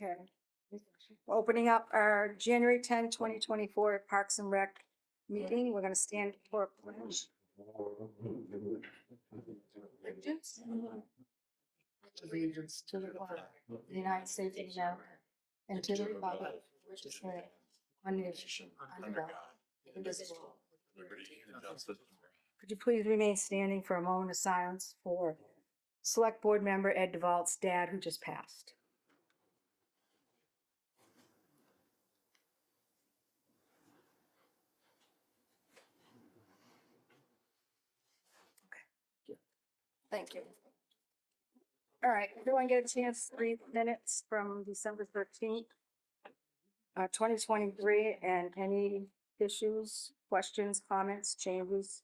Okay. Opening up our January 10, 2024 Parks and Rec meeting. We're gonna stand for a pledge. Allegiance to the flag of the United States of America and to the republic which is one nation under God, indivisible, with liberty and justice. Could you please remain standing for a moment of silence for Select Board Member Ed DeVault's dad, who just passed. Thank you. All right, everyone get a chance to read minutes from December 13th, 2023, and any issues, questions, comments, changes?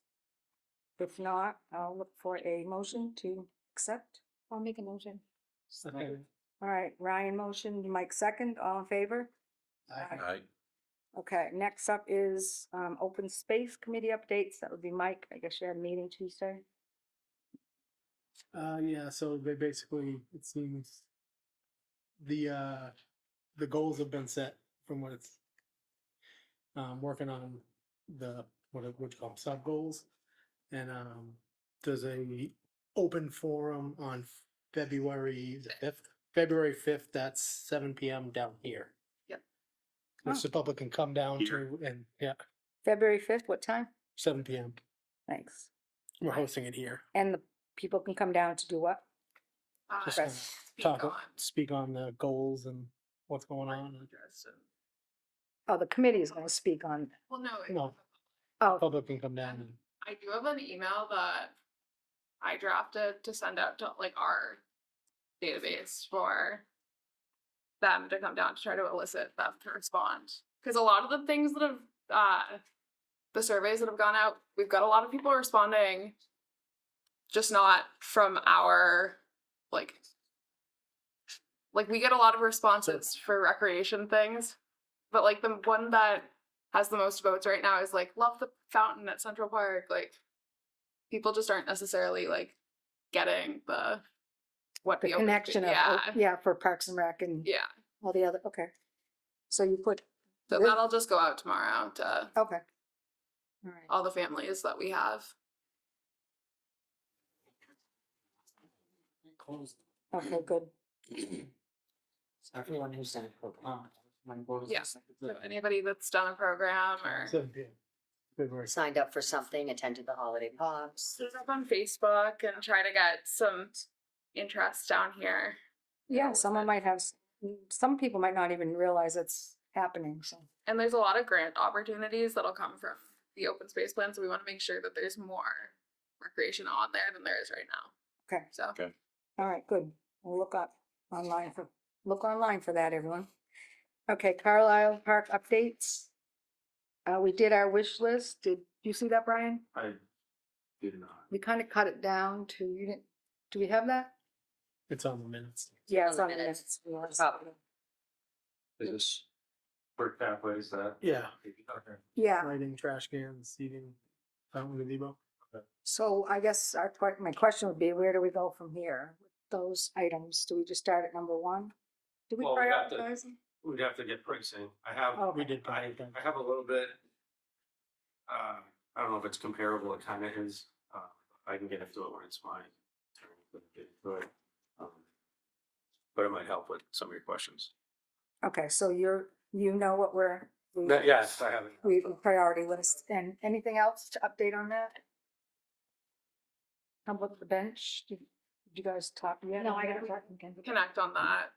If not, I'll look for a motion to accept. I'll make a motion. Okay. All right, Ryan motion, Mike second, all in favor? Aye. Okay, next up is open space committee updates. That would be Mike. I guess you had a meeting Tuesday. Yeah, so they basically, it seems the goals have been set from what it's working on the, what you call them, sub goals. And there's a open forum on February the 5th, February 5th, that's 7 p.m. down here. Yep. Which the public can come down to, and yeah, February 5th, what time? 7 p.m. Thanks. We're hosting it here. And the people can come down to do what? Just Press. speak on the goals and what's going on. Oh, the committee is going to speak on, Well, no, No, oh, public can come down and I do have an email that I drafted to send out to like our database for them to come down to try to elicit them to respond. Because a lot of the things that have, the surveys that have gone out, we've got a lot of people responding, just not from our, like we get a lot of responses for recreation things, but like the one that has the most votes right now is like, love the fountain at Central Park. Like, people just aren't necessarily like getting what the open connection space- of, yeah, for Parks and Rec and yeah. all the other, okay. So you put, So This- that'll just go out tomorrow to okay. All right. all the families that we have. Okay, good. So everyone who's done a program, my board is Yeah. So anybody that's done a program or 7 p.m. February. signed up for something, attended the holiday pops. put it up on Facebook and try to get some interest down here. Yeah, someone might have, some people might not even realize it's happening, so. And there's a lot of grant opportunities that'll come from the open space plan, so we want to make sure that there's more recreation on there than there is right now. Okay. So All right, good. We'll look online for that, everyone. Okay, Carlisle Park updates. We did our wish list. Did you see that, Brian? I did not. We kind of cut it down to, you didn't, do we have that? It's on the minutes. Yeah, on it's the on the minutes. minutes. Probably. Is this work pathways that? Yeah. Okay. Yeah, Lighting, trash cans, seating, fountain gazebo. so I guess my question would be, where do we go from here with those items? Do we just start at number one? Do we Well, we have to- prioritize them? We'd have to get pricing. I have, Oh, We did. I have a little bit. I don't know if it's comparable, it kind of is. I can get into it when it's my turn to get into it. But it might help with some of your questions. Okay, so you know what Yes, I have it. we priority list, and anything else to update on that? How about the bench? Did you guys talk yet? No, I gotta connect on that.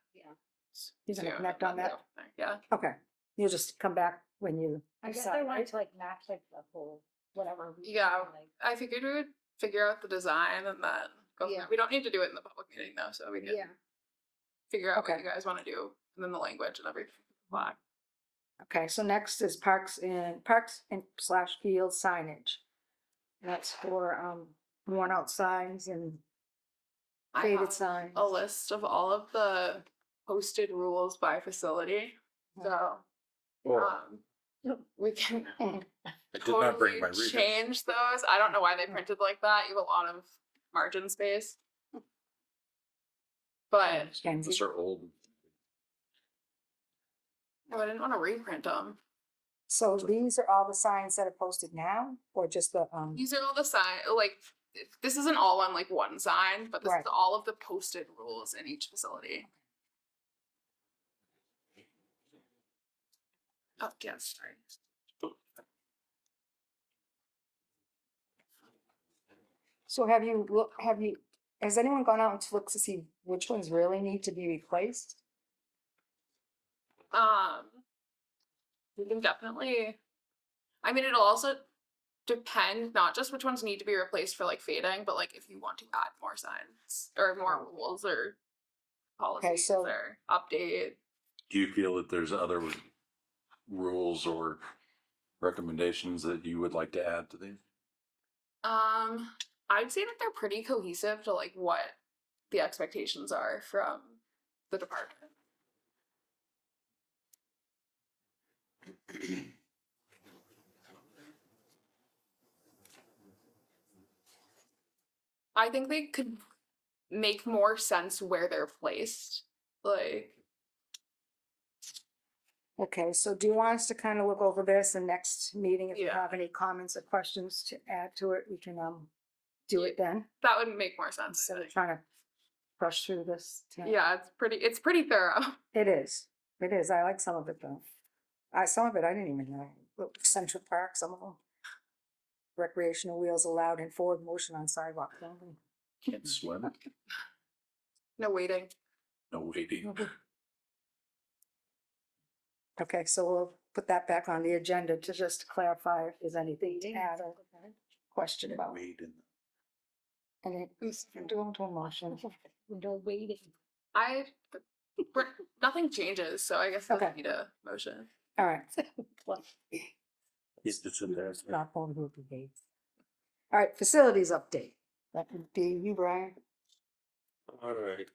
You're gonna too, connect on that's that? the other thing, Yeah. Okay, you'll just come back when you I guess decide, I wanted right? to like match like the whole whatever. we Yeah. had, like, I figured we would figure out the design and then go from Yeah. there. We don't need to do it in the public meeting though, so we can Yeah. figure out Okay. what you guys want to do and then the language and everything. Black. Okay, so next is parks and slash field signage. That's for worn out signs and I faded have signs. a list of all of the posted rules by facility. So we can I did not bring my totally reader. change those. I don't know why they printed like that. You have a lot of margin space. But Kenzie. Those are old. No, I didn't want to reprint them. So these are all the signs that are posted now, or just the, These are all the sign, like, this isn't all on like one sign, but this Right. is all of the posted rules in each facility. Oh, yes, sorry. so has anyone gone out and looked to see which ones really need to be replaced? We can definitely, I mean, it'll also depend, not just which ones need to be replaced for like fading, but like if you want to add more signs or more rules or policies so- or update. Do you feel that there's other rules or recommendations that you would like to add to these? I'd say that they're pretty cohesive to like what the expectations are from the department. I think they could make more sense where they're placed. Like, Okay, so do you want us to kind of look over this and next meeting, if you Yeah. have any comments or questions to add to it, we can, do it then? that would make more sense. I Instead of think. trying to rush through this. tonight. Yeah, it's pretty thorough. It is. I like some of it though. Some of it I didn't even know. Look, Central Park, some of them. Recreational wheels allowed in forward motion on sidewalks only. Can't swim, No waiting. no waiting. Okay, so we'll put that back on the agenda to just clarify if there's anything to add or question about. Waiting. And it, do into a motion. No waiting. Nothing changes, so I guess it Okay. doesn't need a motion. All right. He's just in there. Not going to the gates. All right, facilities update. That would be you, Brian. All right,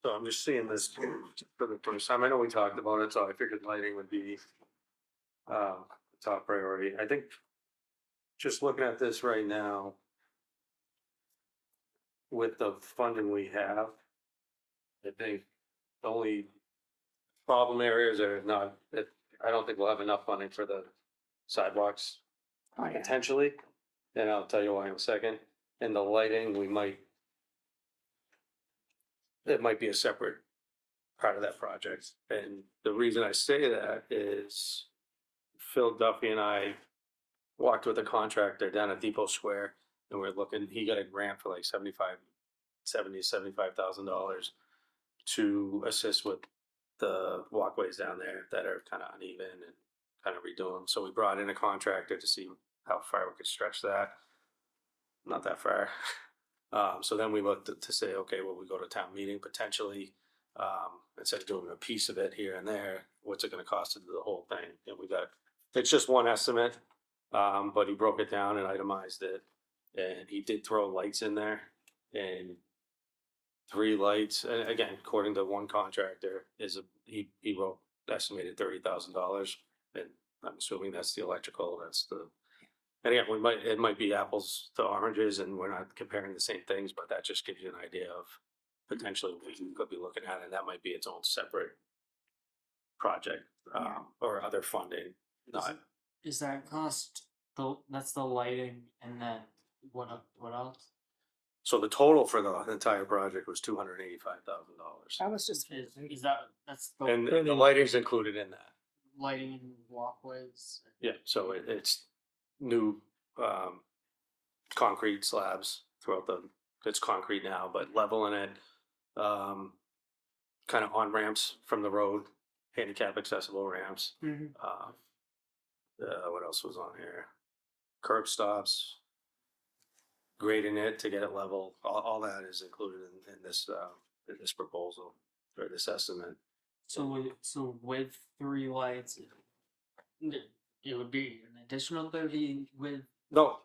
so I'm just seeing this for the first time. I know we talked about it, so I figured lighting would be top priority. I think just looking at this right now with the funding we have, I think the only problem areas are not, I don't think we'll have enough funding for the sidewalks Oh, yeah. potentially, and I'll tell you why in a second. And the lighting, it might be a separate part of that project. And the reason I say that is Phil Duffy and I walked with a contractor down at Depot Square, and we're looking, he got a grant for like $75,000 to assist with the walkways down there that are kind of uneven and kind of redo them. So we brought in a contractor to see how far we could stretch that. Not that far. So then we looked to say, okay, well, we go to town meeting potentially, instead of doing a piece of it here and there, what's it gonna cost to do the whole thing? And it's just one estimate, but he broke it down and itemized it. And he did throw lights in there, and 3 lights, and again, according to one contractor, he wrote estimated $30,000. And I'm assuming that's the electrical, and again, it might be apples to oranges, and we're not comparing the same things, but that just gives you an idea of potentially what we could be looking at, and that might be its own separate project, or other funding, not, Is that cost, that's the lighting and then what else? so the total for the entire project was $285,000. That was just. Is that's the And the lighting's included in that. lighting and walkways? Yeah, so it's new, concrete slabs throughout it's concrete now, but leveling it, kind of on ramps from the road, handicap accessible ramps. Mhm. What else was on here? Curb stops, grading it to get it level, all that is included in this proposal, or this estimate. So with 3 lights, it would be an additional 30 with, No,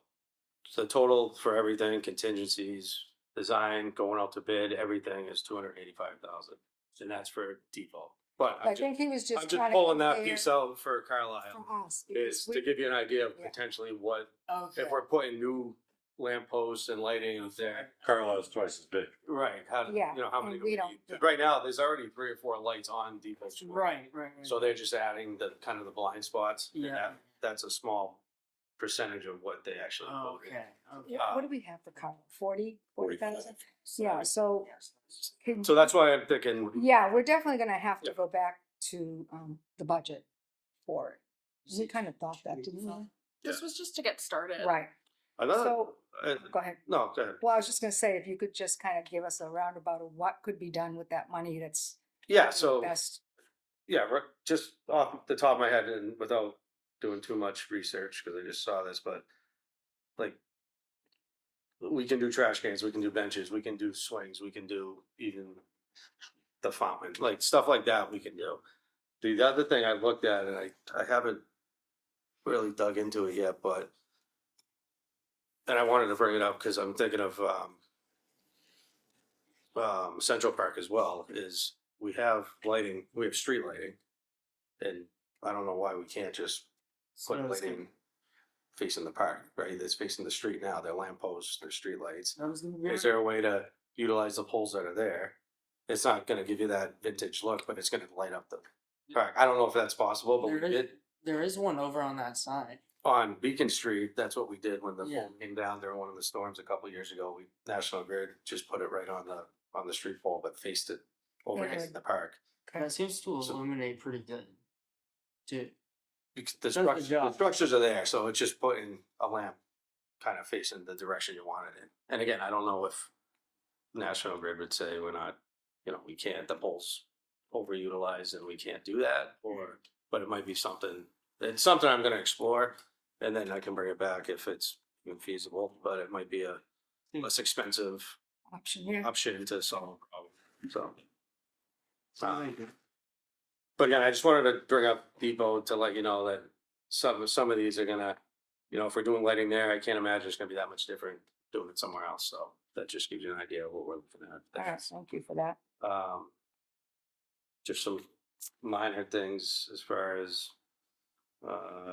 the total for everything, contingencies, design, going out to bid, everything is $285,000, and that's for default. But I think he was I'm just just trying to. pulling that compare piece out for Carlisle, From us. is because to give you an idea of Yeah. potentially what, Okay. if we're putting new lampposts and lighting out there. Carlisle's twice as big. Right, how, Yeah, you know, how many and do we we don't- need? yeah. Right now, there's already 3 or 4 lights on Depot Street. Right. So they're just adding the, kind of the blind spots. and Yeah. That's a small percentage of what they actually voted. Okay. Okay. What do we have for Carl? 40,000? Yeah, so. can- So that's why I'm thinking, Yeah, we're definitely gonna have to Yeah. go back to, the budget for it. We kind of thought that, didn't we? This was just to get started. Right, another, so, uh, go ahead. no, go ahead. Well, I was just gonna say, if you could just kind of give us a roundabout of what could be done with that money that's Yeah, so, best. yeah, just off the top of my head and without doing too much research, because I just saw this, but like, we can do trash cans, we can do benches, we can do swings, we can do even the fountain, like stuff like that we can do. The other thing I looked at, and I haven't really dug into it yet, but and I wanted to bring it up because I'm thinking of Central Park as well, is we have lighting, we have street lighting. And I don't know why we can't just put So it's lighting facing the park, right? It's facing the street now, they're lampposts, they're street lights. That was gonna be Is there a way to utilize the poles that are there? It's not gonna give you that vintage look, but it's gonna light up the park. I don't know if that's possible, but we There is- did There is one over on that side. on Beacon Street. That's what we did when the Yeah. pole came down during one of the storms a couple years ago. We, National Grid just put it right on the street pole, but faced it overhanging the park. That seems to So- illuminate pretty good. Too. Because the the job. structures are there, so it's just putting a lamp kind of facing the direction you want it in. And again, I don't know if National Grid would say we're not, you know, we can't, the pole's overutilized and we can't do that, or, but it might be something, it's something I'm gonna explore, and then I can bring it back if it's even feasible, but it might be a less expensive Option, yeah. option to solve a problem, so. Sounds like But again, I just wanted to bring up Depot to let you know that some of these are gonna, you know, if we're doing lighting there, I can't imagine it's gonna be that much different doing it somewhere else, so that just gives you an idea of what we're looking All right, at. thank you for that. Just some minor things as far as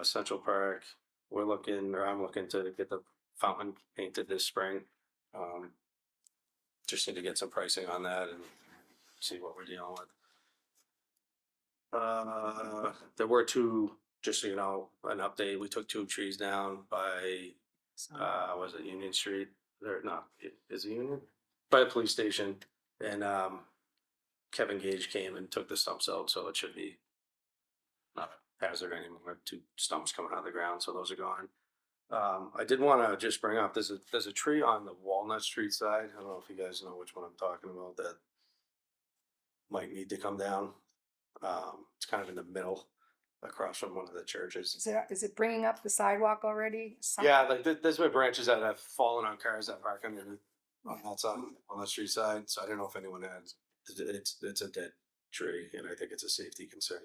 Central Park, we're looking, or I'm looking to get the fountain painted this spring. Just need to get some pricing on that and see what we're dealing with. There were 2, just so you know, an update, we took 2 trees down by, was it Union Street? Or not, is it Union? By the police station, and Kevin Gage came and took the stumps out, so it should be not a hazard anymore, 2 stumps coming out of the ground, so those are gone. I did wanna just bring up, there's a tree on the Walnut Street side, I don't know if you guys know which one I'm talking about, that might need to come down. It's kind of in the middle, across from one of the churches. Is it bringing up the sidewalk already? Yeah, like there's been branches that have fallen on cars that park under on that side, on the street side, so I don't know if anyone has. It's a dead tree, and I think it's a safety concern.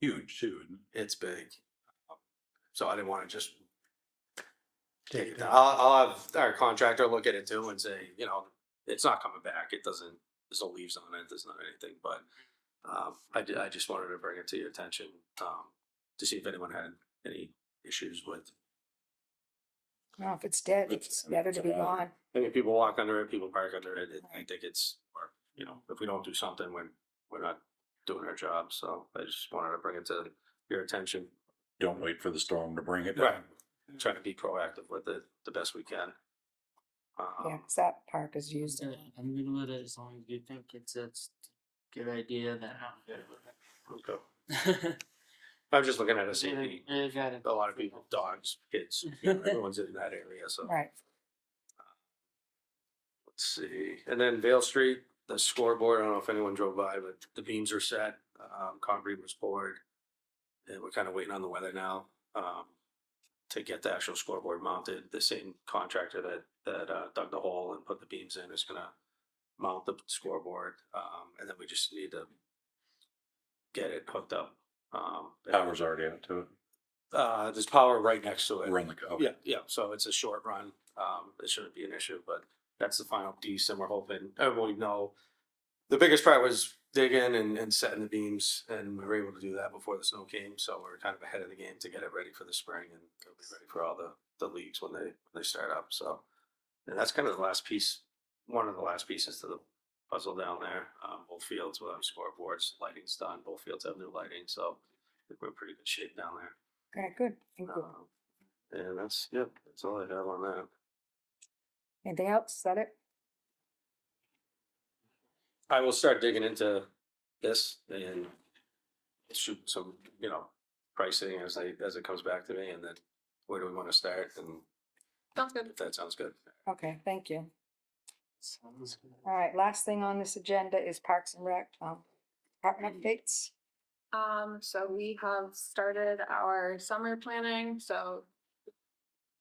Huge too, isn't it? It's big. So I didn't wanna just Take take it it down. down. I'll have our contractor look at it too and say, you know, it's not coming back, it doesn't, there's no leaves on it, there's not anything, but I just wanted to bring it to your attention, to see if anyone had any issues with. No, if it's dead, it's better to be gone. I mean, people walk under it, people park under it, I think it's, or, you know, if we don't do something, we're not doing our job, so I just wanted to bring it to your attention. Don't wait for the storm to bring it down. Right. Trying to be proactive with it the best we can. Yeah, 'cause that park is used. a lot. I'm good with it as long as you think it's a good idea. Then I'm good Okay. with it. I'm just looking at a safety, Yeah, you got it. a lot of people, dogs, kids, you know, everyone's in that area, so. Right, Let's see, and then Vale Street, the scoreboard, I don't know if anyone drove by, but the beams are set, concrete was poured. And we're kind of waiting on the weather now, to get the actual scoreboard mounted. The same contractor that dug the hole and put the beams in is gonna mount the scoreboard, and then we just need to get it hooked up. Power's already out to it. There's power right next to it. Run the, okay. Yeah, so it's a short run, it shouldn't be an issue, but that's the final piece, and we're hoping, everyone know. The biggest part was digging and setting the beams, and we were able to do that before the snow came, so we're kind of ahead of the game to get it ready for the spring, and it'll be ready for all the leagues when they start up, so. And that's kind of the last piece, one of the last pieces to the puzzle down there. Both fields will have scoreboards, lighting's done, both fields have new lighting, so I think we're in pretty good shape down there. Okay, good. Thank you. And that's, yep, that's all I have on that. Anything else? Is that it? I will start digging into this and shoot some, pricing as it comes back to me, and then where do we want to start, and Sounds good. if that sounds good. Okay, thank you. Sounds good. All right, last thing on this agenda is Parks and Rec, department updates. So we have started our summer planning, so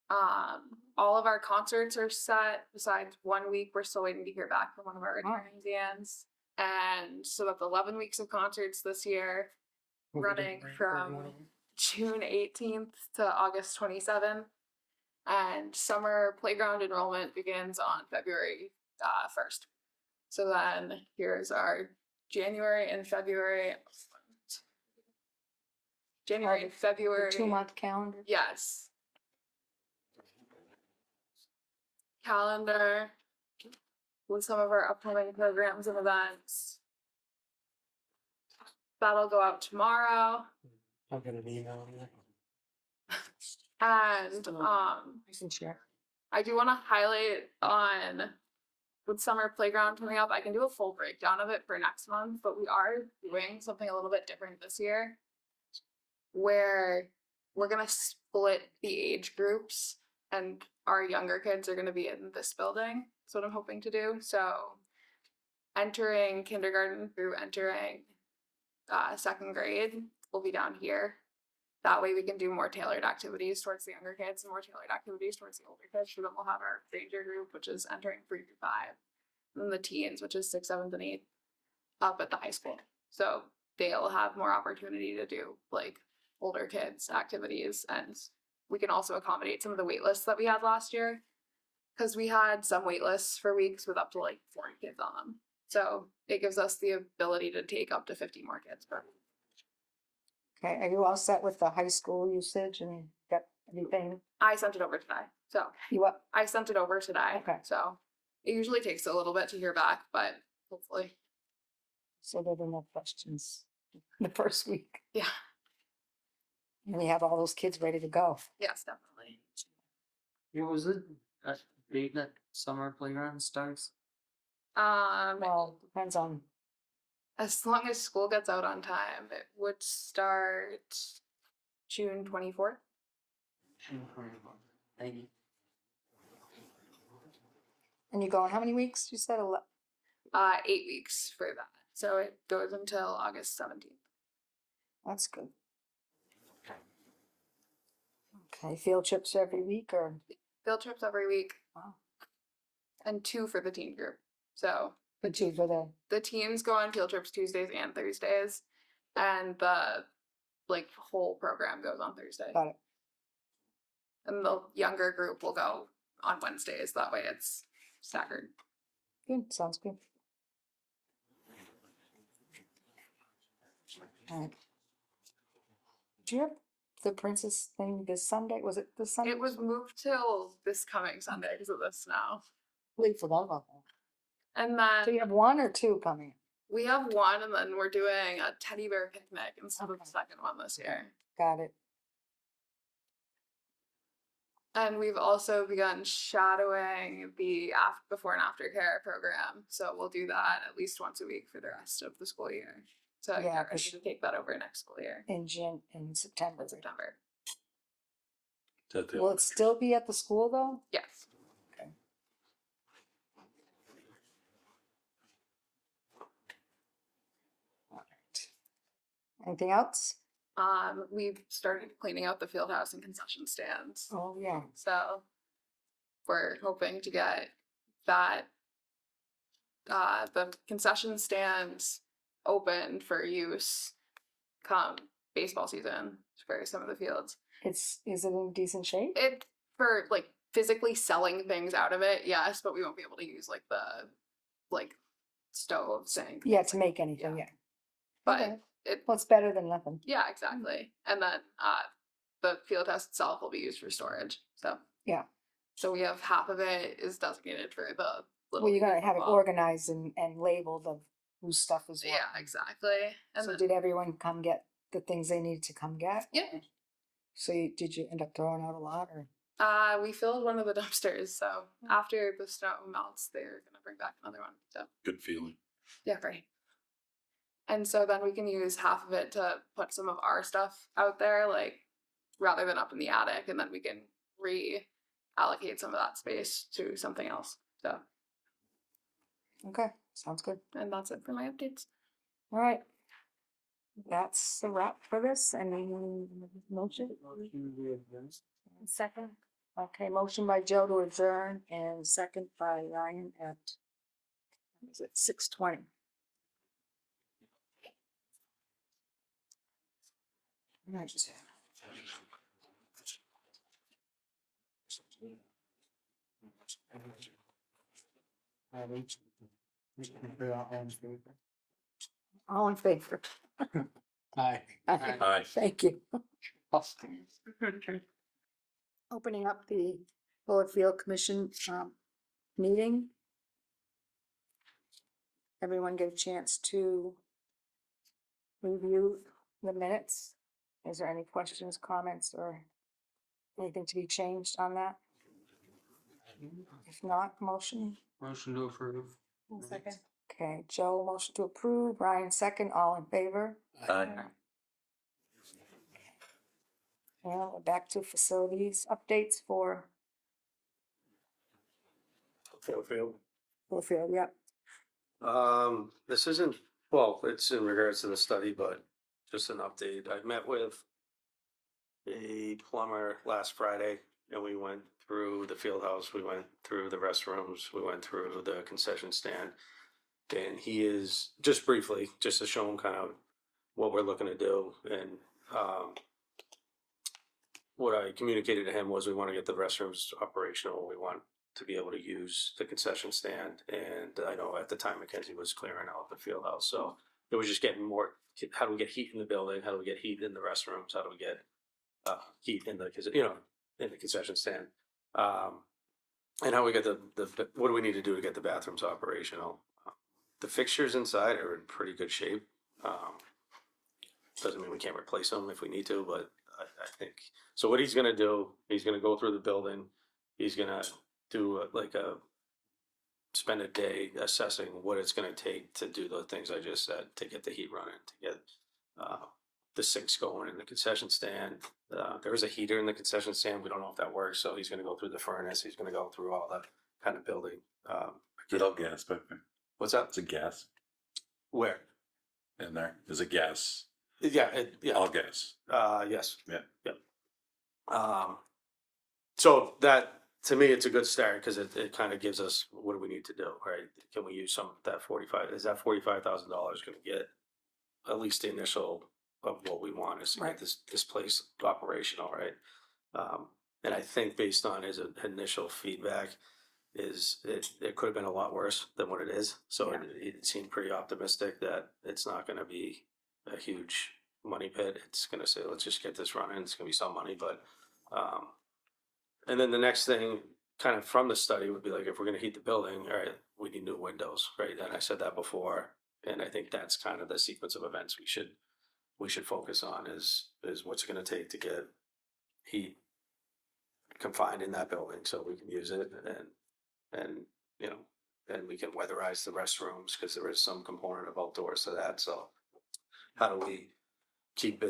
all of our concerts are set, besides 1 week, we're still waiting to hear back from one of our returning bands. And so that's 11 weeks of concerts this year, running from June 18th to August 27th. And summer playground enrollment begins on February 1st. So then here's our January and February. January and February. 2-month calendar. Yes. Calendar with some of our upcoming programs and events. That'll go out tomorrow. I'll get an email. on that. And I can share. I do want to highlight on with summer playground coming up, I can do a full breakdown of it for next month, but we are doing something a little bit different this year where we're going to split the age groups, and our younger kids are going to be in this building. That's what I'm hoping to do. So entering kindergarten through entering second grade will be down here. That way we can do more tailored activities towards the younger kids and more tailored activities towards the older kids. So then we'll have our ranger group, which is entering 3 through 5, and then the teens, which is 6th, 7th, and 8th, up at the high school. So they'll have more opportunity to do like older kids activities, and we can also accommodate some of the wait lists that we had last year, because we had some wait lists for weeks with up to like 40 kids on them. So it gives us the ability to take up to 50 more kids per week. Okay, are you all set with the high school usage and got everything? I sent it over today. So You up? I sent it over today. Okay. So it usually takes a little bit to hear back, but hopefully. So there were no questions the first week. Yeah. And we have all those kids ready to go. Yes, definitely. Yeah, was it a date that summer playground starts? Well, depends on, As long as school gets out on time, it would start June 24th. Thank you. and you going how many weeks? You said 11. 8 weeks for that. So it goes until August 17th. That's good. Okay, field trips every week or? Field trips every week. Wow. And 2 for the teen group. So The two for the teens go on field trips Tuesdays and Thursdays, and the whole program goes on Thursday. got it. And the younger group will go on Wednesdays. That way it's staggered. Good, sounds good. All right. Did you have the princess thing this Sunday? Was it this Sunday? It was moved till this coming Sunday because of the snow. We forgot about that. And So you then have 1 or 2 coming? we have one, and then we're doing a teddy bear picnic instead of the Okay. second one this year. Got it. And we've also begun shadowing the before and after care program. So we'll do that at least once a week for the rest of the school year. So Yeah, get ready 'cause- to take that over next school year In September. in September. Is that the Will it still be at the school though? Yes. All right. Anything else? We've started cleaning out the field house and concession stands. Oh, yeah. So we're hoping to get that the concession stands open for use come baseball season for some of the fields. Is it in decent shape? It for physically selling things out of it, yes, but we won't be able to use the stove sink. Yeah, to make anything, yeah. But Okay. it Well, it's better than nothing. yeah, exactly. And then the field house itself will be used for storage. So So we have half of it is designated for the little. Well, you're gonna league have it football. organized and labeled of whose stuff is what. Yeah, exactly. And So then, did everyone come get the things they needed to come get? yeah, So did you end up throwing out a lot or? we filled one of the dumpsters. So after the snow melts, they're gonna bring back another one. So Good feeling. yeah, right. And so then we can use half of it to put some of our stuff out there, like rather than up in the attic, and then we can reallocate some of that space to something else. So, Okay, sounds good. and that's it for my updates. All right. That's a wrap for this. Any motion? Second. Okay, motion by Joe to adjourn and second by Ryan at, what is it 6:20? Right. All in favor? Aye. Aye. Thank you. Opening up the Bulletfield Commission meeting. Everyone get a chance to review the minutes. Is there any questions, comments, or anything to be changed on that? If not, motion. Motion to approve. Second. Okay, Joe, motion to approve, Ryan second, all in favor? Aye. Now we're back to facilities updates for Fairfield. Bulletfield, yep. This isn't, well, it's in regards to the study, but just an update. I met with a plumber last Friday and we went through the field house, we went through the restrooms, we went through the concession stand. And he is, just briefly, just to show him kind of what we're looking to do. And what I communicated to him was we want to get the restrooms operational. We want to be able to use the concession stand. And I know at the time Mackenzie was clearing out the field house. So it was just getting more, how do we get heat in the building? How do we get heat in the restrooms? How do we get heat in the, in the concession stand? And how we get the, what do we need to do to get the bathrooms operational? The fixtures inside are in pretty good shape. Doesn't mean we can't replace them if we need to, but I think, so what he's gonna do, he's gonna go through the building. He's gonna do spend a day assessing what it's gonna take to do the things I just said, to get the heat running, to get the sinks going in the concession stand. There is a heater in the concession stand. We don't know if that works, so he's gonna go through the furnace. He's gonna go through all that kind of building. Is it all gas back there? What's that? Is it gas Where? in there? Is it gas? Yeah, All gas. yes. Yeah. Yep. So that, to me, it's a good start, because it kind of gives us, what do we need to do, right? Can we use some of that is that $45,000 gonna get at least the initial of what we want is to Right. get this place operational, right? And I think based on his initial feedback, it could have been a lot worse than what it is. So it seemed pretty optimistic that it's not gonna be a huge money pit. It's gonna say, let's just get this running. It's gonna be some money, but, and then the next thing kind of from the study would be like, if we're gonna heat the building, all right, we need new windows, right? And I said that before, and I think that's kind of the sequence of events we should focus on is what's it gonna take to get heat confined in that building so we can use it and and we can weatherize the restrooms, because there is some component of outdoors to that. So how do we keep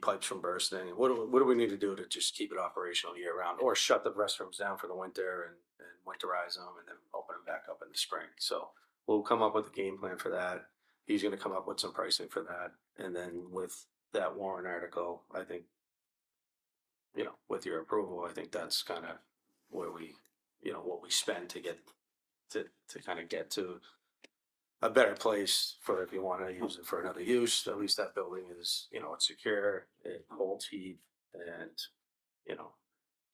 pipes from bursting? What do we need to do to just keep it operational year round, or shut the restrooms down for the winter and winterize them and then open them back up in the spring? So we'll come up with a game plan for that. He's gonna come up with some pricing for that. And then with that warrant article, I think, with your approval, I think that's kind of where we, what we spend to get to kind of get to a better place for if you want to use it for another use. At least that building is, it's secure, it holds heat, and,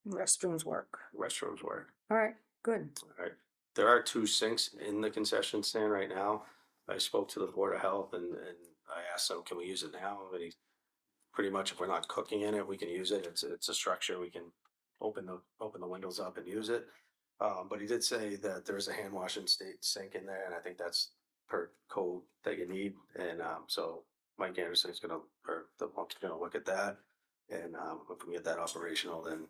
Restrooms work. restrooms work. All right, good. All right. There are 2 sinks in the concession stand right now. I spoke to the Board of Health and I asked them, can we use it now? And he pretty much, if we're not cooking in it, we can use it. It's a structure we can open the windows up and use it. But he did say that there's a hand washing sink in there, and I think that's per code that you need. And so Mike Anderson is gonna, or the monk's gonna look at that. And if we can get that operational, then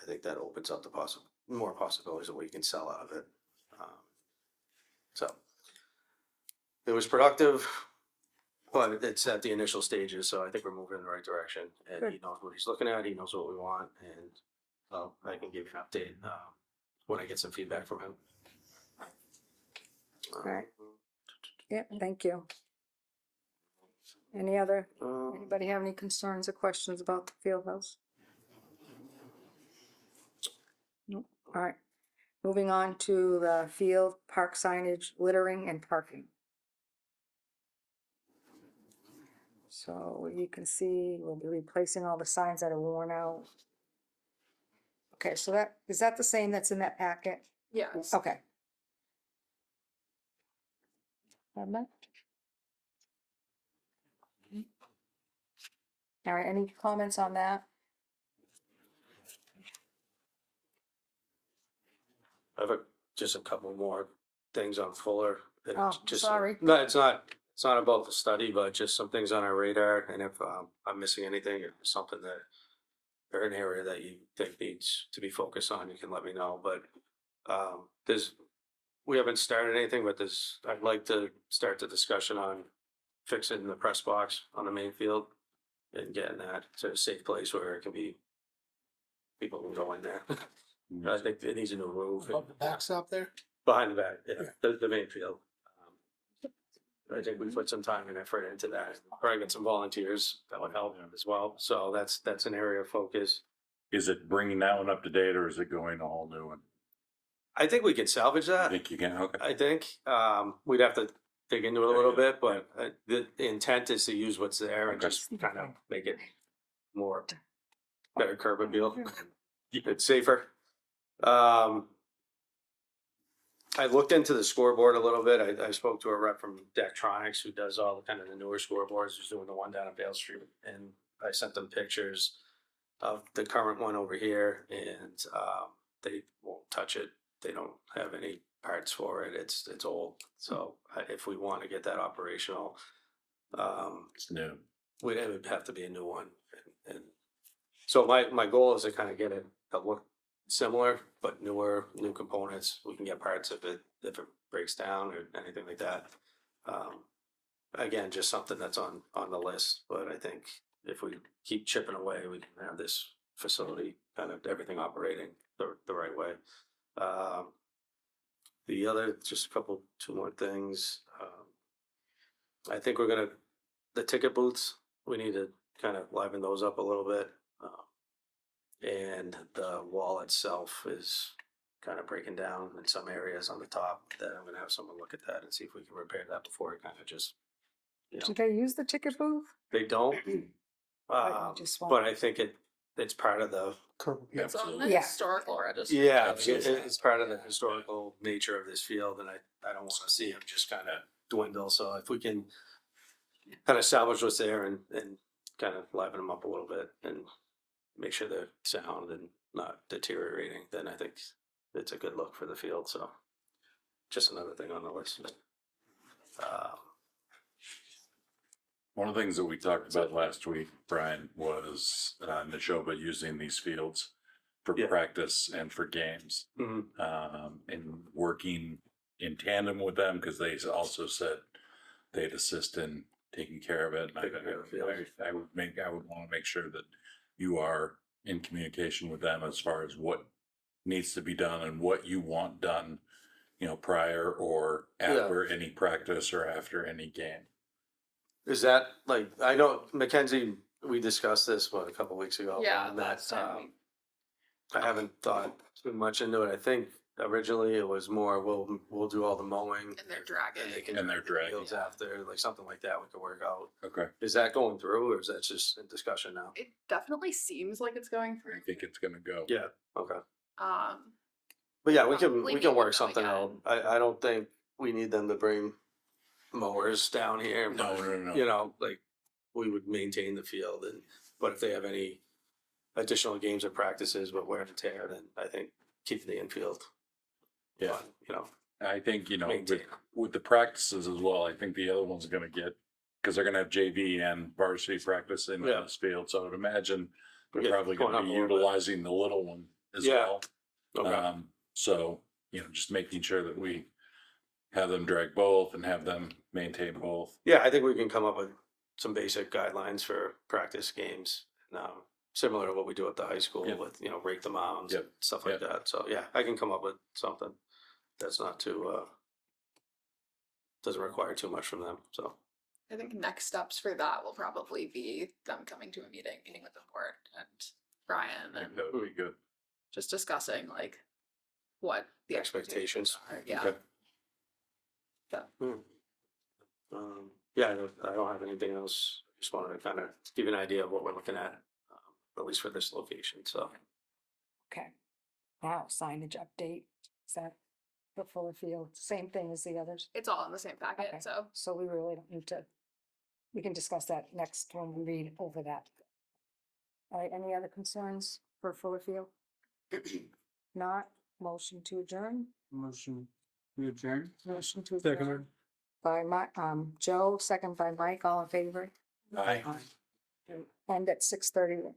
I think that opens up the more possibilities of what you can sell out of it. So it was productive, but it's at the initial stages, so I think we're moving in the right direction. And he knows what he's looking at, he knows what we want, and I can give you an update when I get some feedback from him. Right. Yep, thank you. Anybody have any concerns or questions about the field house? Nope. All right. Moving on to the field, park signage, littering and parking. So you can see we'll be replacing all the signs that are worn out. Okay, so is that the same that's in that packet? Yes. Okay. All right, any comments on that? I have just a couple more things on Fuller. It's Oh, just, sorry. No, it's not about the study, but just some things on our radar. And if I'm missing anything or something that, or an area that you think needs to be focused on, you can let me know. But we haven't started anything, but I'd like to start the discussion on fixing the press box on the main field and getting that to a safe place where it can be, people can go in there. I think it needs a new roof. Above the backstop there? Behind the back, yeah, the main field. I think we put some time and effort into that. Probably get some volunteers that would help as well. So that's an area of focus. Is it bringing that one up to date or is it going a whole new one? I think we could salvage I that. think you can, okay. I think we'd have to dig into it a little bit, but the intent is to use what's there and Okay. just kind of make it more better curb appeal. It's safer. I looked into the scoreboard a little bit. I spoke to a rep from Daktronics who does all the kind of the newer scoreboards, who's doing the one down on Vale Street. And I sent them pictures of the current one over here, and they won't touch it. They don't have any parts for it. It's old. So if we want to get that operational, It's new. it would have to be a new one. And so my goal is to kind of get it to look similar, but new components. We can get parts if it breaks down or anything like that. Again, just something that's on the list, but I think if we keep chipping away, we can have this facility kind of everything operating the right way. The other, just two more things. I think the ticket booths, we need to kind of liven those up a little bit. And the wall itself is kind of breaking down in some areas on the top. That I'm gonna have someone look at that and see if we can repair that before it kind of just, Do they use the ticket booth? they don't. Right, you just want- But I think it's part of the, Curb. It's on the Yeah. historical register. yeah, Absolutely. it's part of the historical nature of this field, and I don't wanna see them just kind of dwindle. So if we can kind of salvage what's there and kind of liven them up a little bit and make sure they're sound and not deteriorating, then I think it's a good look for the field. So just another thing on the list. One of the things that we talked about last week, Brian, was Neshoba using these fields for Yeah. practice and for games. And working in tandem with them, because they also said they'd assist in taking care of it. And Taking care of the field. I would want to make sure that you are in communication with them as far as what needs to be done and what you want done, prior or after any practice or after any game. Is that like, I know Mackenzie, we discussed this, a couple weeks ago. Yeah, and last time I haven't thought too much into it. I think originally it was more, we'll do all the mowing. And they're dragging. And they can And they're drag the dragging. fields after, like something like that we could work out. Okay. Is that going through or is that just in discussion now? It definitely seems like it's going I through. think it's gonna go. Yeah, okay. But yeah, we Probably can need work to something go out. I don't think we need them to bring mowers down here. No, but, no. like we would maintain the field but if they have any additional games or practices, but wear and tear, then I think keep the infield. Yeah. fun, you know, I think, you know, maintain. with the practices as well, I think the other one's gonna get, because they're gonna have JV and varsity practice in Yeah. this field, so I would imagine they're Yeah, probably going gonna up be a little bit. utilizing the little one as Yeah. well. Okay. So, you know, just making sure that we have them drag both and have them maintain both. Yeah, I think we can come up with some basic guidelines for practice games. Similar to what we do at the high school Yep. with, rake the mounds and Yep. stuff like that. So yeah, I can come up with something that's not too, doesn't require too much from them, so. I think next steps for that will probably be them coming to a meeting with the board and Brian I think and that would be good. just discussing like what the Expectations. are. Yeah. Okay. Yeah, I don't have anything else. Just wanted to kind of give you an idea of what we're looking at least for this location, so. Okay. Now signage update, is that the Fuller Field, same thing as the others? It's all in the same packet, Okay. so So we really don't need to, we can discuss that next when we read over that. All right, any other concerns for Fuller Field? Not, motion to adjourn, Motion to adjourn. motion to Second. adjourn. By Joe, second by Mike, all in favor? Aye. And at 6:30,